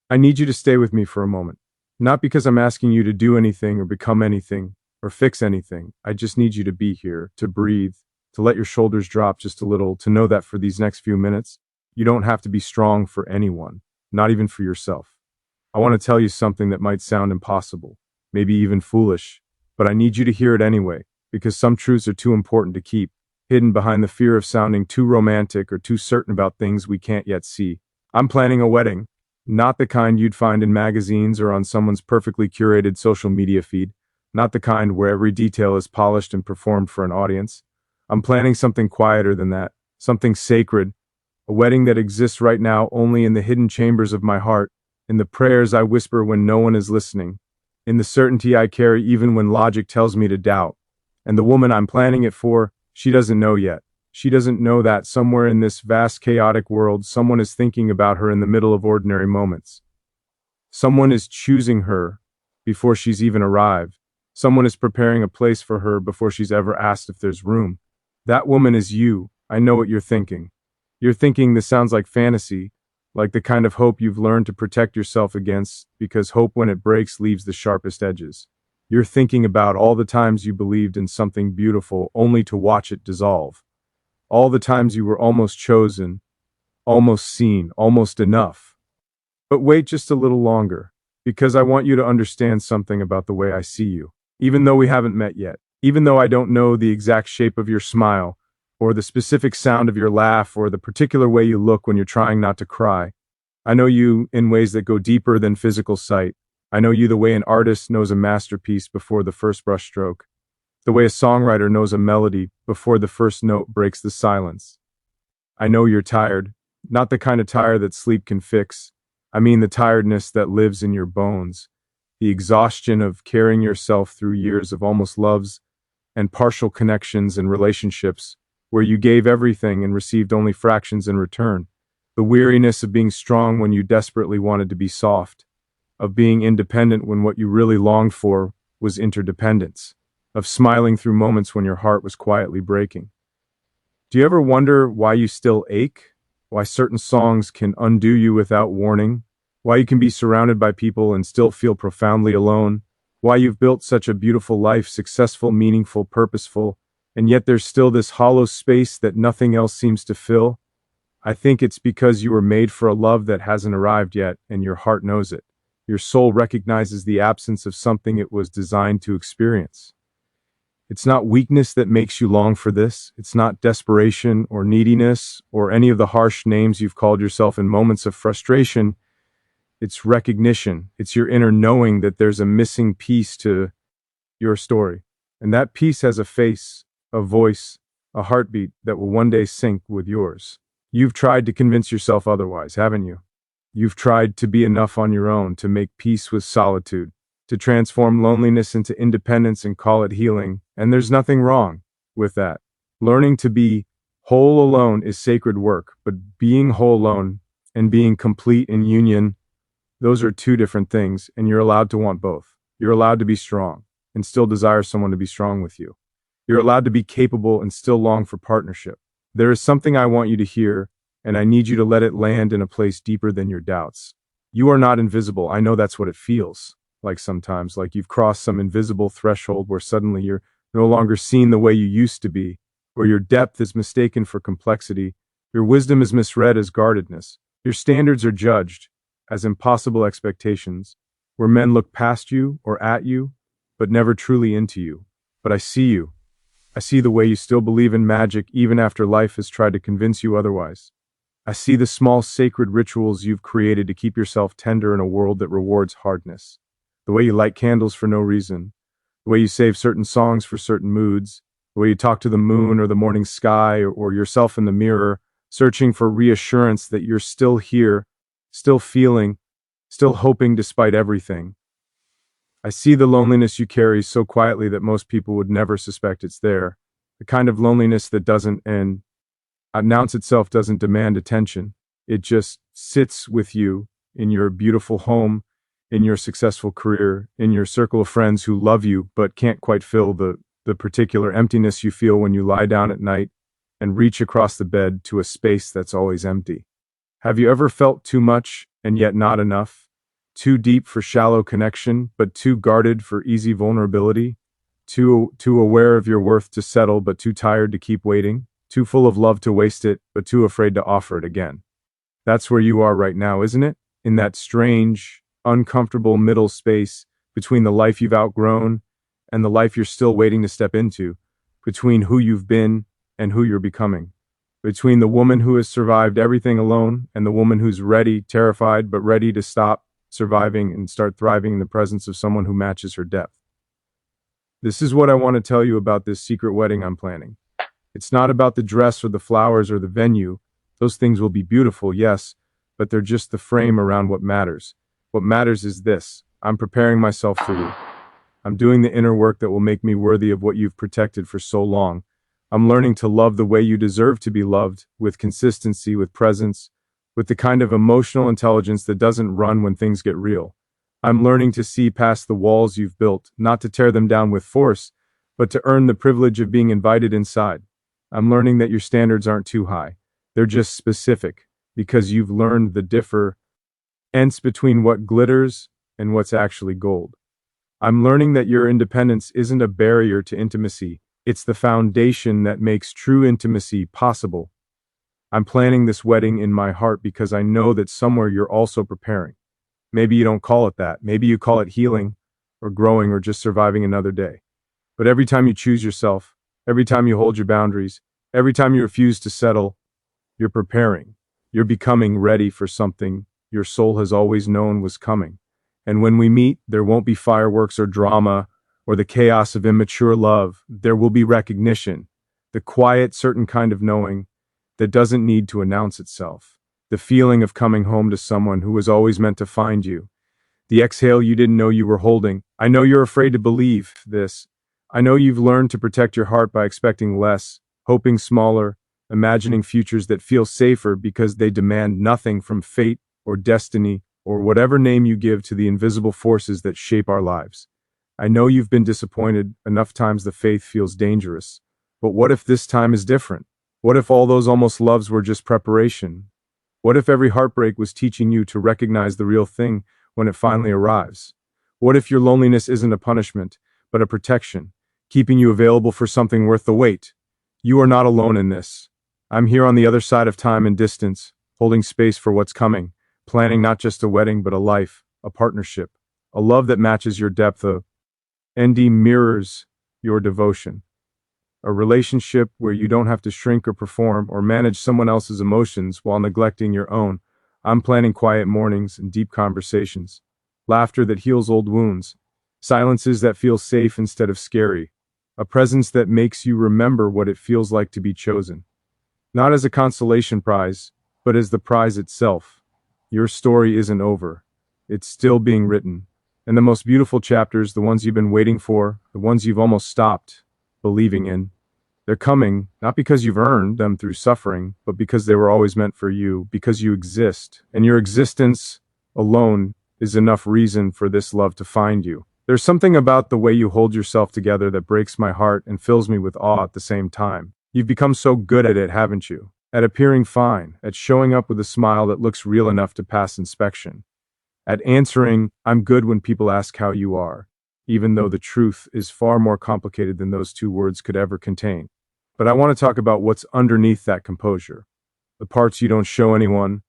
I need you to stay with me for a moment. Not because I'm asking you to do anything or become anything or fix anything. I just need you to be here, to breathe, to let your shoulders drop just a little, to know that for these next few minutes, you don't have to be strong for anyone, not even for yourself. I want to tell you something that might sound impossible, maybe even foolish, but I need you to hear it anyway, because some truths are too important to keep, hidden behind the fear of sounding too romantic or too certain about things we can't yet see. I'm planning a wedding, not the kind you'd find in magazines or on someone's perfectly curated social media feed, not the kind where every detail is polished and performed for an audience. I'm planning something quieter than that, something sacred, a wedding that exists right now only in the hidden chambers of my heart, in the prayers I whisper when no one is listening, in the certainty I carry even when logic tells me to doubt. And the woman I'm planning it for, she doesn't know yet. She doesn't know that somewhere in this vast chaotic world, someone is thinking about her in the middle of ordinary moments. Someone is choosing her before she's even arrived. Someone is preparing a place for her before she's ever asked if there's room. That woman is you. I know what you're thinking. You're thinking this sounds like fantasy, like the kind of hope you've learned to protect yourself against, because hope when it breaks leaves the sharpest edges. You're thinking about all the times you believed in something beautiful only to watch it dissolve. All the times you were almost chosen, almost seen, almost enough. But wait just a little longer, because I want you to understand something about the way I see you. Even though we haven't met yet, even though I don't know the exact shape of your smile, or the specific sound of your laugh, or the particular way you look when you're trying not to cry, I know you in ways that go deeper than physical sight. I know you the way an artist knows a masterpiece before the first brushstroke, the way a songwriter knows a melody before the first note breaks the silence. I know you're tired, not the kind of tired that sleep can fix. I mean the tiredness that lives in your bones, the exhaustion of carrying yourself through years of almost loves and partial connections and relationships where you gave everything and received only fractions in return, the weariness of being strong when you desperately wanted to be soft, of being independent when what you really longed for was interdependence, of smiling through moments when your heart was quietly breaking. Do you ever wonder why you still ache? Why certain songs can undo you without warning? Why you can be surrounded by people and still feel profoundly alone? Why you've built such a beautiful life, successful, meaningful, purposeful, and yet there's still this hollow space that nothing else seems to fill? I think it's because you were made for a love that hasn't arrived yet, and your heart knows it. Your soul recognizes the absence of something it was designed to experience. It's not weakness that makes you long for this. It's not desperation or neediness or any of the harsh names you've called yourself in moments of frustration. It's recognition. It's your inner knowing that there's a missing piece to your story. And that piece has a face, a voice, a heartbeat that will one day sync with yours. You've tried to convince yourself otherwise, haven't you? You've tried to be enough on your own, to make peace with solitude, to transform loneliness into independence and call it healing, and there's nothing wrong with that. Learning to be whole alone is sacred work, but being whole alone and being complete in union, those are two different things, and you're allowed to want both. You're allowed to be strong and still desire someone to be strong with you. You're allowed to be capable and still long for partnership. There is something I want you to hear, and I need you to let it land in a place deeper than your doubts. You are not invisible. I know that's what it feels like sometimes, like you've crossed some invisible threshold where suddenly you're no longer seen the way you used to be, where your depth is mistaken for complexity, your wisdom is misread as guardedness, your standards are judged as impossible expectations, where men look past you or at you, but never truly into you. But I see you. I see the way you still believe in magic even after life has tried to convince you otherwise. I see the small sacred rituals you've created to keep yourself tender in a world that rewards hardness. The way you light candles for no reason, the way you save certain songs for certain moods, the way you talk to the moon or the morning sky or yourself in the mirror, searching for reassurance that you're still here, still feeling, still hoping despite everything. I see the loneliness you carry so quietly that most people would never suspect it's there, the kind of loneliness that doesn't announce itself, doesn't demand attention. It just sits with you in your beautiful home, in your successful career, in your circle of friends who love you but can't quite fill the particular emptiness you feel when you lie down at night and reach across the bed to a space that's always empty. Have you ever felt too much and yet not enough? Too deep for shallow connection, but too guarded for easy vulnerability? Too aware of your worth to settle, but too tired to keep waiting? Too full of love to waste it, but too afraid to offer it again? That's where you are right now, isn't it? In that strange, uncomfortable middle space between the life you've outgrown and the life you're still waiting to step into, between who you've been and who you're becoming, between the woman who has survived everything alone and the woman who's ready, terrified, but ready to stop surviving and start thriving in the presence of someone who matches her depth. This is what I want to tell you about this secret wedding I'm planning. It's not about the dress or the flowers or the venue. Those things will be beautiful, yes, but they're just the frame around what matters. What matters is this: I'm preparing myself for you. I'm doing the inner work that will make me worthy of what you've protected for so long. I'm learning to love the way you deserve to be loved, with consistency, with presence, with the kind of emotional intelligence that doesn't run when things get real. I'm learning to see past the walls you've built, not to tear them down with force, but to earn the privilege of being invited inside. I'm learning that your standards aren't too high. They're just specific, because you've learned the difference between what glitters and what's actually gold. I'm learning that your independence isn't a barrier to intimacy. It's the foundation that makes true intimacy possible. I'm planning this wedding in my heart because I know that somewhere you're also preparing. Maybe you don't call it that. Maybe you call it healing, or growing, or just surviving another day. But every time you choose yourself, every time you hold your boundaries, every time you refuse to settle, you're preparing. You're becoming ready for something your soul has always known was coming. And when we meet, there won't be fireworks or drama or the chaos of immature love. There will be recognition, the quiet, certain kind of knowing that doesn't need to announce itself. The feeling of coming home to someone who was always meant to find you. The exhale you didn't know you were holding. I know you're afraid to believe this. I know you've learned to protect your heart by expecting less, hoping smaller, imagining futures that feel safer because they demand nothing from fate or destiny or whatever name you give to the invisible forces that shape our lives. I know you've been disappointed. Enough times the faith feels dangerous. But what if this time is different? What if all those almost loves were just preparation? What if every heartbreak was teaching you to recognize the real thing when it finally arrives? What if your loneliness isn't a punishment, but a protection, keeping you available for something worth the wait? You are not alone in this. I'm here on the other side of time and distance, holding space for what's coming, planning not just a wedding, but a life, a partnership, a love that matches your depth, a ND mirrors your devotion. A relationship where you don't have to shrink or perform or manage someone else's emotions while neglecting your own. I'm planning quiet mornings and deep conversations, laughter that heals old wounds, silences that feel safe instead of scary, a presence that makes you remember what it feels like to be chosen. Not as a consolation prize, but as the prize itself. Your story isn't over. It's still being written. And the most beautiful chapters, the ones you've been waiting for, the ones you've almost stopped believing in, they're coming, not because you've earned them through suffering, but because they were always meant for you, because you exist. And your existence alone is enough reason for this love to find you. There's something about the way you hold yourself together that breaks my heart and fills me with awe at the same time. You've become so good at it, haven't you? At appearing fine, at showing up with a smile that looks real enough to pass inspection, at answering, "I'm good," when people ask how you are, even though the truth is far more complicated than those two words could ever contain. But I want to talk about what's underneath that composure. The parts you don't show anyone,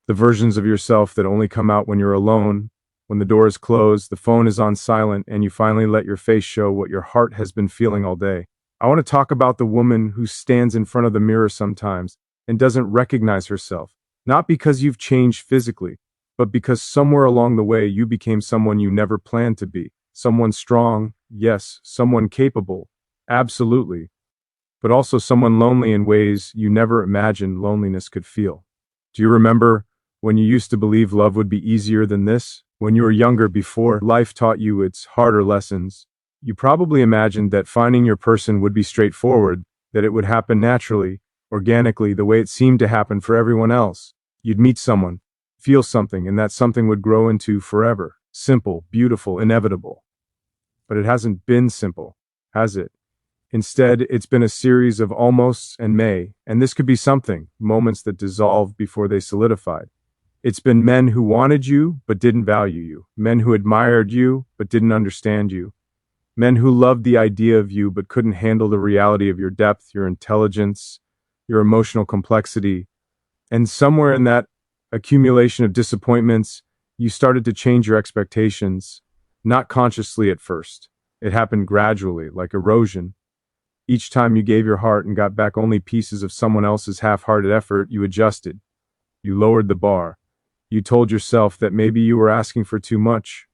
the versions of yourself that only come out when you're alone, when the door is closed, the phone is on silent, and you finally let your face show what your heart has been feeling all day. I want to talk about the woman who stands in front of the mirror sometimes and doesn't recognize herself, not because you've changed physically, but because somewhere along the way you became someone you never planned to be. Someone strong, yes, someone capable, absolutely, but also someone lonely in ways you never imagined loneliness could feel. Do you remember when you used to believe love would be easier than this? When you were younger, before life taught you its harder lessons, you probably imagined that finding your person would be straightforward, that it would happen naturally, organically, the way it seemed to happen for everyone else. You'd meet someone, feel something, and that something would grow into forever. Simple, beautiful, inevitable. But it hasn't been simple, has it? Instead, it's been a series of almosts and may, and this could be something, moments that dissolved before they solidified. It's been men who wanted you but didn't value you, men who admired you but didn't understand you, men who loved the idea of you but couldn't handle the reality of your depth, your intelligence, your emotional complexity. And somewhere in that accumulation of disappointments, you started to change your expectations, not consciously at first. It happened gradually, like erosion. Each time you gave your heart and got back only pieces of someone else's half-hearted effort, you adjusted. You lowered the bar. You told yourself that maybe you were asking for too much.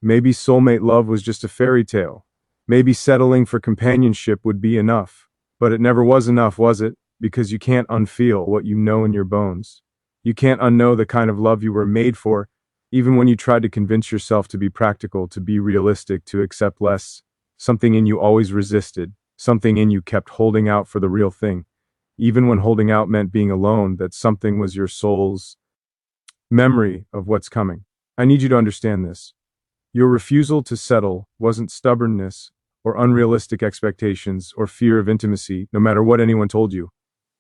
Maybe soulmate love was just a fairy tale. Maybe settling for companionship would be enough. But it never was enough, was it? Because you can't unfeel what you know in your bones. You can't unknow the kind of love you were made for, even when you tried to convince yourself to be practical, to be realistic, to accept less. Something in you always resisted. Something in you kept holding out for the real thing. Even when holding out meant being alone, that something was your soul's memory of what's coming. I need you to understand this. Your refusal to settle wasn't stubbornness or unrealistic expectations or fear of intimacy, no matter what anyone told you.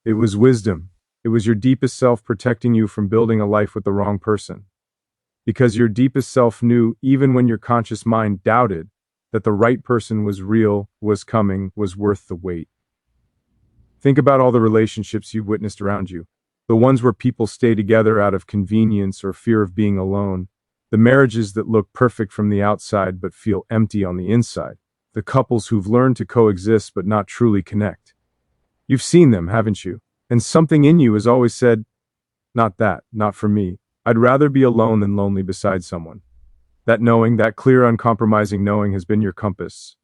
It was wisdom. It was your deepest self protecting you from building a life with the wrong person. Because your deepest self knew, even when your conscious mind doubted, that the right person was real, was coming, was worth the wait. Think about all the relationships you've witnessed around you. The ones where people stay together out of convenience or fear of being alone. The marriages that look perfect from the outside but feel empty on the inside. The couples who've learned to coexist but not truly connect. You've seen them, haven't you? And something in you has always said, not that, not for me. I'd rather be alone than lonely beside someone. That knowing, that clear, uncompromising knowing has been your compass.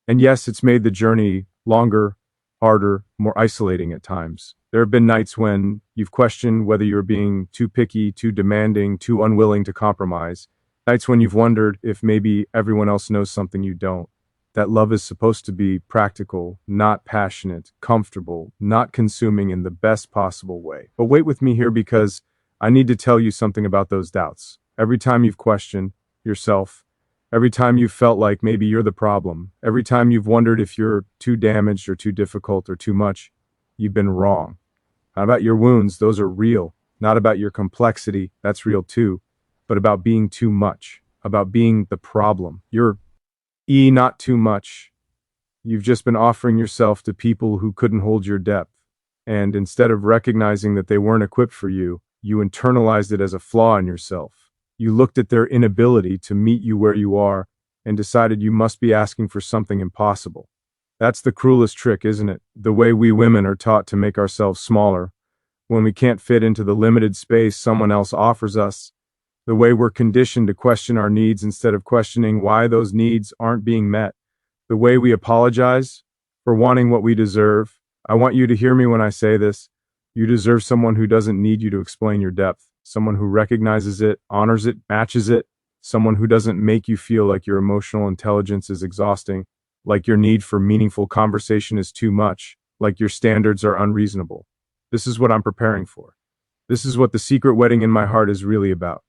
And yes, it's made the journey longer, harder, more isolating at times. There have been nights when you've questioned whether you're being too picky, too demanding, too unwilling to compromise. Nights when you've wondered if maybe everyone else knows something you don't. That love is supposed to be practical, not passionate, comfortable, not consuming in the best possible way. But wait with me here because I need to tell you something about those doubts. Every time you've questioned yourself, every time you've felt like maybe you're the problem, every time you've wondered if you're too damaged or too difficult or too much, you've been wrong. Not about your wounds, those are real. Not about your complexity, that's real too. But about being too much, about being the problem. You're not too much. You've just been offering yourself to people who couldn't hold your depth. And instead of recognizing that they weren't equipped for you, you internalized it as a flaw in yourself. You looked at their inability to meet you where you are and decided you must be asking for something impossible. That's the cruelest trick, isn't it? The way we women are taught to make ourselves smaller. When we can't fit into the limited space someone else offers us, the way we're conditioned to question our needs instead of questioning why those needs aren't being met, the way we apologize for wanting what we deserve. I want you to hear me when I say this. You deserve someone who doesn't need you to explain your depth, someone who recognizes it, honors it, matches it, someone who doesn't make you feel like your emotional intelligence is exhausting, like your need for meaningful conversation is too much, like your standards are unreasonable. This is what I'm preparing for. This is what the secret wedding in my heart is really about.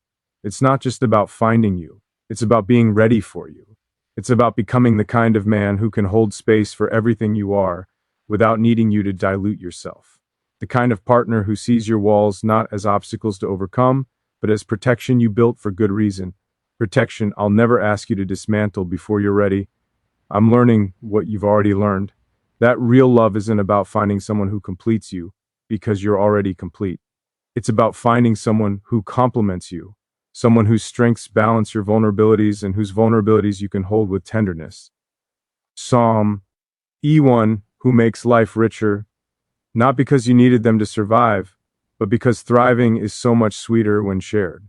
It's not just about finding you. It's about being ready for you. It's about becoming the kind of man who can hold space for everything you are without needing you to dilute yourself. The kind of partner who sees your walls not as obstacles to overcome, but as protection you built for good reason. Protection I'll never ask you to dismantle before you're ready. I'm learning what you've already learned. That real love isn't about finding someone who completes you because you're already complete. It's about finding someone who complements you. Someone whose strengths balance your vulnerabilities and whose vulnerabilities you can hold with tenderness. Psalm E1, who makes life richer, not because you needed them to survive, but because thriving is so much sweeter when shared.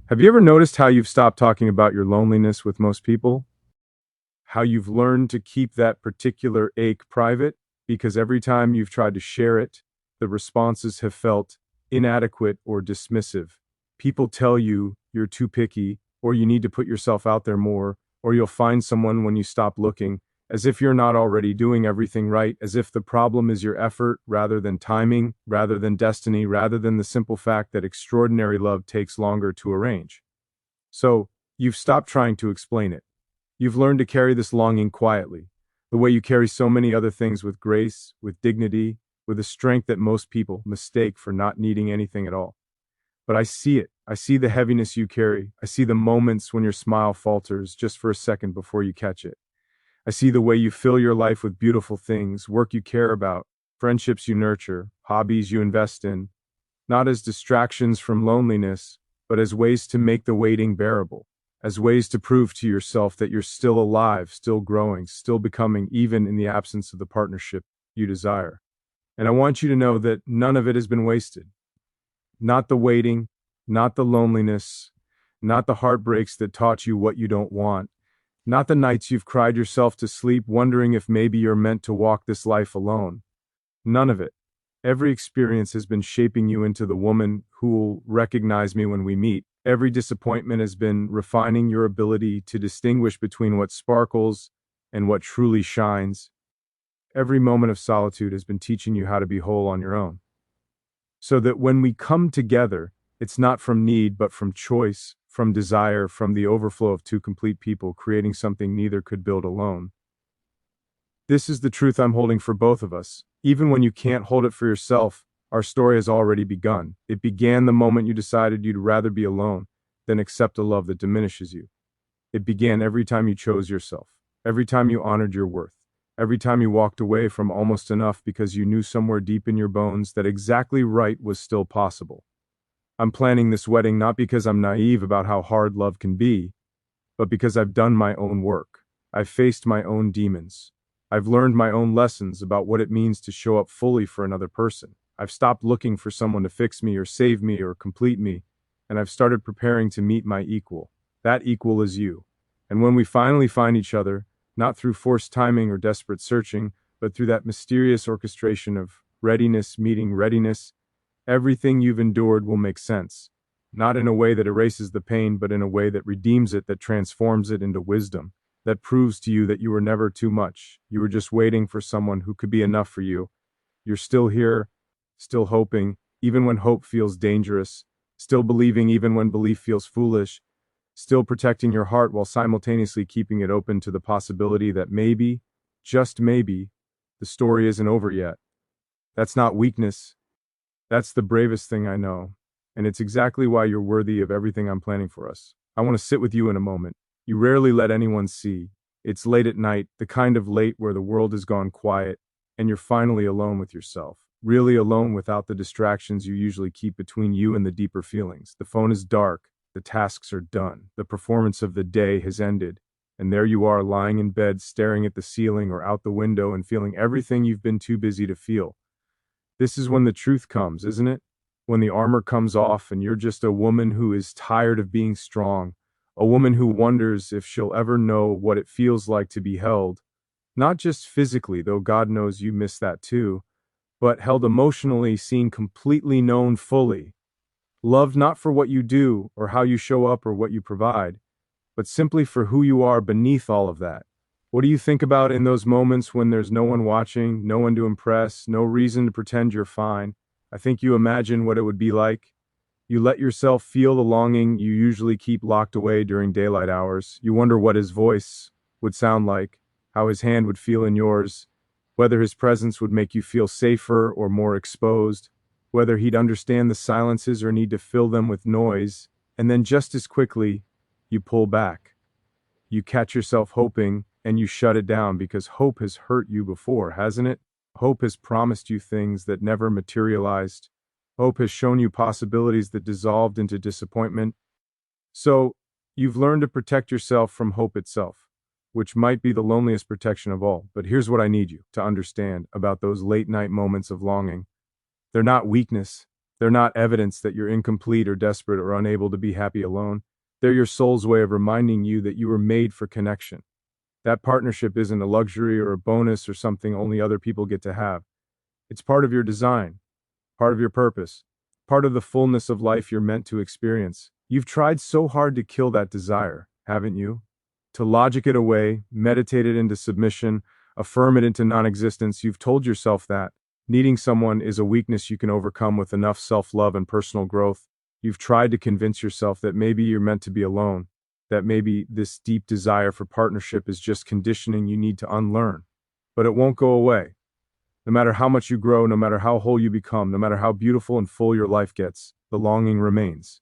Have you ever noticed how you've stopped talking about your loneliness with most people? How you've learned to keep that particular ache private because every time you've tried to share it, the responses have felt inadequate or dismissive. People tell you you're too picky, or you need to put yourself out there more, or you'll find someone when you stop looking, as if you're not already doing everything right, as if the problem is your effort rather than timing, rather than destiny, rather than the simple fact that extraordinary love takes longer to arrange. So, you've stopped trying to explain it. You've learned to carry this longing quietly, the way you carry so many other things with grace, with dignity, with a strength that most people mistake for not needing anything at all. but I see it. I see the heaviness you carry. I see the moments when your smile falters just for a second before you catch it. I see the way you fill your life with beautiful things, work you care about, friendships you nurture, hobbies you invest in, not as distractions from loneliness, but as ways to make the waiting bearable, as ways to prove to yourself that you're still alive, still growing, still becoming, even in the absence of the partnership you desire. And I want you to know that none of it has been wasted. Not the waiting, not the loneliness, not the heartbreaks that taught you what you don't want, not the nights you've cried yourself to sleep wondering if maybe you're meant to walk this life alone. None of it. Every experience has been shaping you into the woman who will recognize me when we meet. Every disappointment has been refining your ability to distinguish between what sparkles and what truly shines. Every moment of solitude has been teaching you how to be whole on your own. So that when we come together, it's not from need, but from choice, from desire, from the overflow of two complete people creating something neither could build alone. This is the truth I'm holding for both of us. Even when you can't hold it for yourself, our story has already begun. It began the moment you decided you'd rather be alone than accept a love that diminishes you. It began every time you chose yourself, every time you honored your worth, every time you walked away from almost enough because you knew somewhere deep in your bones that exactly right was still possible. I'm planning this wedding not because I'm naive about how hard love can be, but because I've done my own work. I've faced my own demons. I've learned my own lessons about what it means to show up fully for another person. I've stopped looking for someone to fix me or save me or complete me, and I've started preparing to meet my equal. That equal is you. And when we finally find each other, not through forced timing or desperate searching, but through that mysterious orchestration of readiness meeting readiness, everything you've endured will make sense. Not in a way that erases the pain, but in a way that redeems it, that transforms it into wisdom, that proves to you that you were never too much. You were just waiting for someone who could be enough for you. You're still here, still hoping, even when hope feels dangerous, still believing even when belief feels foolish, still protecting your heart while simultaneously keeping it open to the possibility that maybe, just maybe, the story isn't over yet. That's not weakness. That's the bravest thing I know. And it's exactly why you're worthy of everything I'm planning for us. I want to sit with you in a moment. You rarely let anyone see. It's late at night, the kind of late where the world has gone quiet, and you're finally alone with yourself. Really alone without the distractions you usually keep between you and the deeper feelings. The phone is dark, the tasks are done, the performance of the day has ended, and there you are lying in bed staring at the ceiling or out the window and feeling everything you've been too busy to feel. This is when the truth comes, isn't it? When the armor comes off and you're just a woman who is tired of being strong, a woman who wonders if she'll ever know what it feels like to be held, not just physically, though God knows you miss that too, but held emotionally, seen completely, known fully. Loved not for what you do or how you show up or what you provide, but simply for who you are beneath all of that. What do you think about in those moments when there's no one watching, no one to impress, no reason to pretend you're fine? I think you imagine what it would be like. You let yourself feel the longing you usually keep locked away during daylight hours. You wonder what his voice would sound like, how his hand would feel in yours, whether his presence would make you feel safer or more exposed, whether he'd understand the silences or need to fill them with noise, and then just as quickly, you pull back. You catch yourself hoping, and you shut it down because hope has hurt you before, hasn't it? Hope has promised you things that never materialized. Hope has shown you possibilities that dissolved into disappointment. So, you've learned to protect yourself from hope itself, which might be the loneliest protection of all. But here's what I need you to understand about those late night moments of longing. They're not weakness. They're not evidence that you're incomplete or desperate or unable to be happy alone. They're your soul's way of reminding you that you were made for connection. That partnership isn't a luxury or a bonus or something only other people get to have. It's part of your design, part of your purpose, part of the fullness of life you're meant to experience. You've tried so hard to kill that desire, haven't you? To logic it away, meditate it into submission, affirm it into non-existence. You've told yourself that needing someone is a weakness you can overcome with enough self-love and personal growth. You've tried to convince yourself that maybe you're meant to be alone, that maybe this deep desire for partnership is just conditioning you need to unlearn. But it won't go away. No matter how much you grow, no matter how whole you become, no matter how beautiful and full your life gets, the longing remains.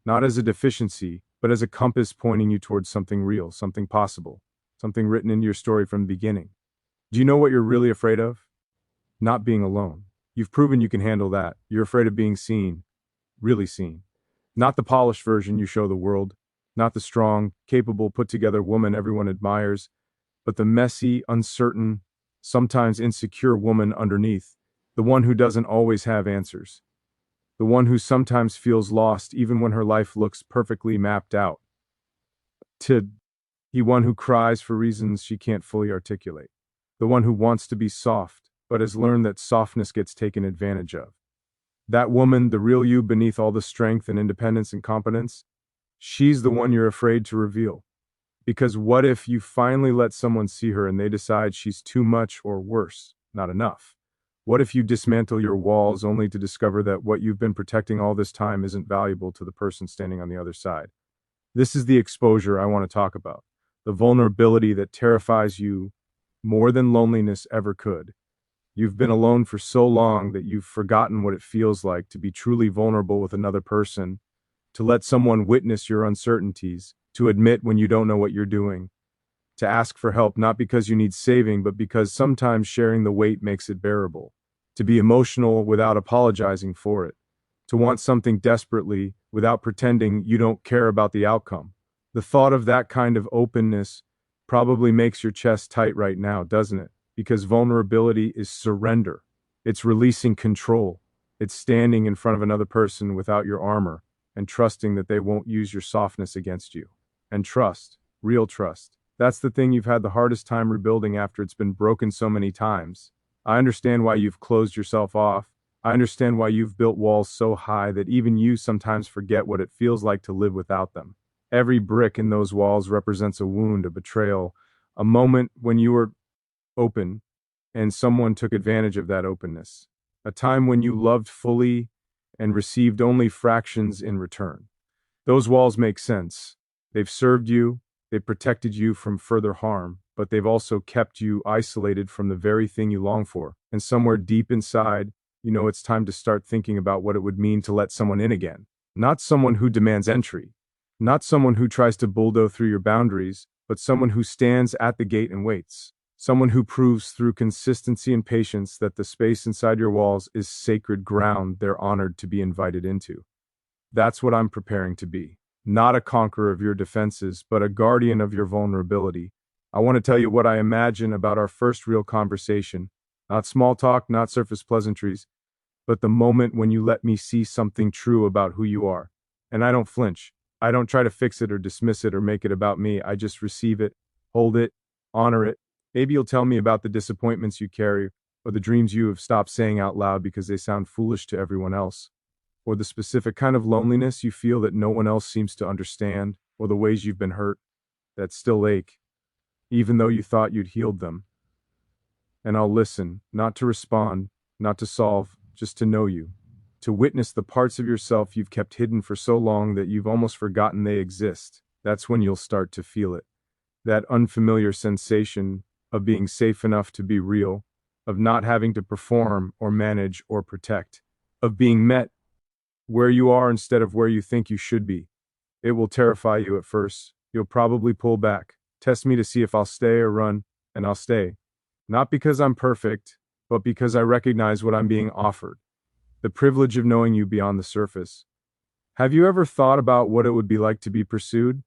Not as a deficiency, but as a compass pointing you towards something real, something possible, something written into your story from the beginning. Do you know what you're really afraid of? Not being alone. You've proven you can handle that. You're afraid of being seen, really seen. Not the polished version you show the world, not the strong, capable, put together woman everyone admires, but the messy, uncertain, sometimes insecure woman underneath, the one who doesn't always have answers, the one who sometimes feels lost even when her life looks perfectly mapped out. To the one who cries for reasons she can't fully articulate, the one who wants to be soft, but has learned that softness gets taken advantage of. That woman, the real you beneath all the strength and independence and competence, she's the one you're afraid to reveal. Because what if you finally let someone see her and they decide she's too much or worse, not enough? What if you dismantle your walls only to discover that what you've been protecting all this time isn't valuable to the person standing on the other side? This is the exposure I want to talk about. The vulnerability that terrifies you more than loneliness ever could. You've been alone for so long that you've forgotten what it feels like to be truly vulnerable with another person, to let someone witness your uncertainties, to admit when you don't know what you're doing, to ask for help not because you need saving, but because sometimes sharing the weight makes it bearable, to be emotional without apologizing for it, to want something desperately without pretending you don't care about the outcome. The thought of that kind of openness probably makes your chest tight right now, doesn't it? Because vulnerability is surrender. It's releasing control. It's standing in front of another person without your armor and trusting that they won't use your softness against you. And trust, real trust. That's the thing you've had the hardest time rebuilding after it's been broken so many times. I understand why you've closed yourself off. I understand why you've built walls so high that even you sometimes forget what it feels like to live without them. Every brick in those walls represents a wound, a betrayal, a moment when you were open and someone took advantage of that openness. A time when you loved fully and received only fractions in return. Those walls make sense. They've served you, they've protected you from further harm, but they've also kept you isolated from the very thing you long for. And somewhere deep inside, you know it's time to start thinking about what it would mean to let someone in again. Not someone who demands entry, not someone who tries to bulldoze through your boundaries, but someone who stands at the gate and waits. Someone who proves through consistency and patience that the space inside your walls is sacred ground they're honored to be invited into. That's what I'm preparing to be. Not a conqueror of your defenses, but a guardian of your vulnerability. I want to tell you what I imagine about our first real conversation. Not small talk, not surface pleasantries, but the moment when you let me see something true about who you are. And I don't flinch. I don't try to fix it or dismiss it or make it about me. I just receive it, hold it, honor it. Maybe you'll tell me about the disappointments you carry, or the dreams you have stopped saying out loud because they sound foolish to everyone else, or the specific kind of loneliness you feel that no one else seems to understand, or the ways you've been hurt that still ache, even though you thought you'd healed them. And I'll listen, not to respond, not to solve, just to know you, to witness the parts of yourself you've kept hidden for so long that you've almost forgotten they exist. That's when you'll start to feel it. That unfamiliar sensation of being safe enough to be real, of not having to perform or manage or protect, of being met where you are instead of where you think you should be. It will terrify you at first. You'll probably pull back, test me to see if I'll stay or run, and I'll stay. Not because I'm perfect, but because I recognize what I'm being offered. The privilege of knowing you beyond the surface. Have you ever thought about what it would be like to be pursued?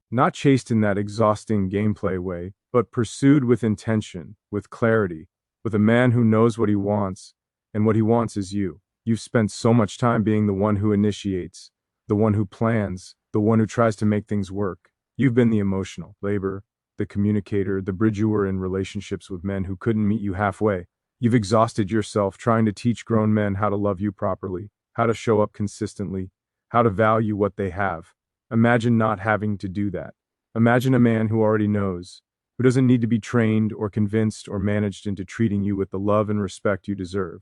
Not chased in that exhausting gameplay way, but pursued with intention, with clarity, with a man who knows what he wants, and what he wants is you. You've spent so much time being the one who initiates, the one who plans, the one who tries to make things work. You've been the emotional labor, the communicator, the bridger in relationships with men who couldn't meet you halfway. You've exhausted yourself trying to teach grown men how to love you properly, how to show up consistently, how to value what they have. Imagine not having to do that. Imagine a man who already knows, who doesn't need to be trained or convinced or managed into treating you with the love and respect you deserve,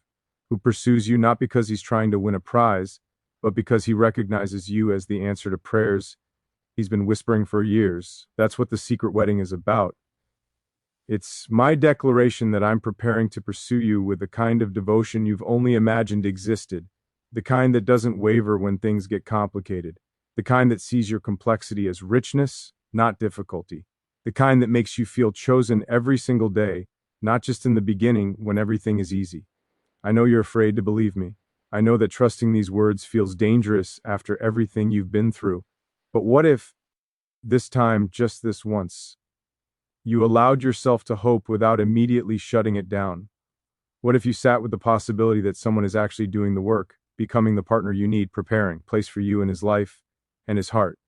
who pursues you not because he's trying to win a prize, but because he recognizes you as the answer to prayers he's been whispering for years. That's what the secret wedding is about. It's my declaration that I'm preparing to pursue you with the kind of devotion you've only imagined existed, the kind that doesn't waver when things get complicated, the kind that sees your complexity as richness, not difficulty, the kind that makes you feel chosen every single day, not just in the beginning when everything is easy. I know you're afraid to believe me. I know that trusting these words feels dangerous after everything you've been through. But what if, this time, just this once, you allowed yourself to hope without immediately shutting it down? What if you sat with the possibility that someone is actually doing the work, becoming the partner you need, preparing place for you in his life and his heart?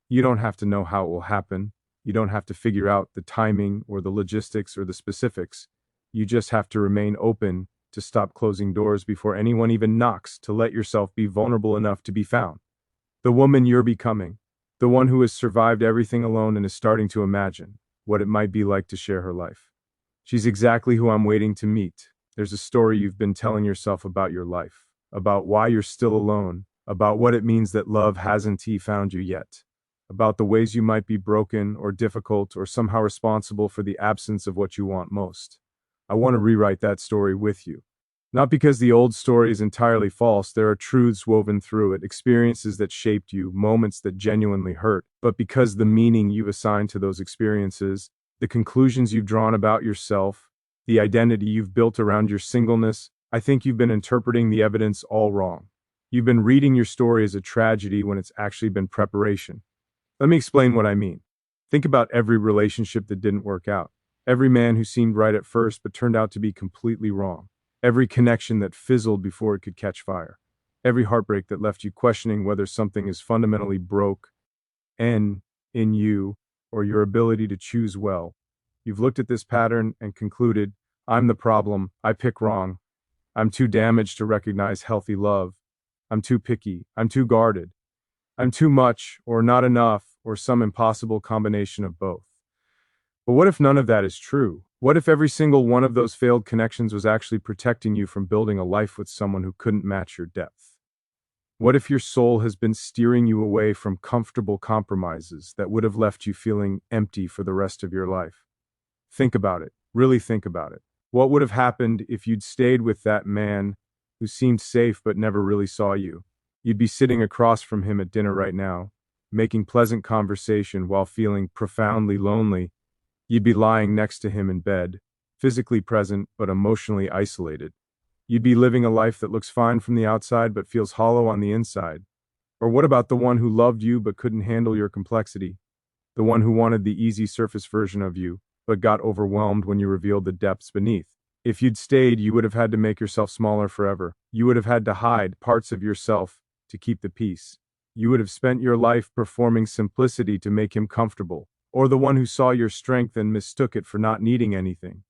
You don't have to know how it will happen. You don't have to figure out the timing or the logistics or the specifics. You just have to remain open, to stop closing doors before anyone even knocks, to let yourself be vulnerable enough to be found. The woman you're becoming, the one who has survived everything alone and is starting to imagine what it might be like to share her life. She's exactly who I'm waiting to meet. There's a story you've been telling yourself about your life, about why you're still alone, about what it means that love hasn't found you yet, about the ways you might be broken or difficult or somehow responsible for the absence of what you want most. I want to rewrite that story with you. Not because the old story is entirely false, there are truths woven through it, experiences that shaped you, moments that genuinely hurt, but because the meaning you've assigned to those experiences, the conclusions you've drawn about yourself, the identity you've built around your singleness, I think you've been interpreting the evidence all wrong. You've been reading your story as a tragedy when it's actually been preparation. Let me explain what I mean. Think about every relationship that didn't work out. Every man who seemed right at first but turned out to be completely wrong. Every connection that fizzled before it could catch fire. Every heartbreak that left you questioning whether something is fundamentally broke in you or your ability to choose well. You've looked at this pattern and concluded, I'm the problem, I pick wrong, I'm too damaged to recognize healthy love, I'm too picky, I'm too guarded, I'm too much or not enough or some impossible combination of both. But what if none of that is true? What if every single one of those failed connections was actually protecting you from building a life with someone who couldn't match your depth? What if your soul has been steering you away from comfortable compromises that would have left you feeling empty for the rest of your life? Think about it. Really think about it. What would have happened if you'd stayed with that man who seemed safe but never really saw you? You'd be sitting across from him at dinner right now, making pleasant conversation while feeling profoundly lonely. You'd be lying next to him in bed, physically present but emotionally isolated. You'd be living a life that looks fine from the outside but feels hollow on the inside. Or what about the one who loved you but couldn't handle your complexity? The one who wanted the easy surface version of you, but got overwhelmed when you revealed the depths beneath? If you'd stayed, you would have had to make yourself smaller forever. You would have had to hide parts of yourself to keep the peace. You would have spent your life performing simplicity to make him comfortable, or the one who saw your strength and mistook it for not needing anything.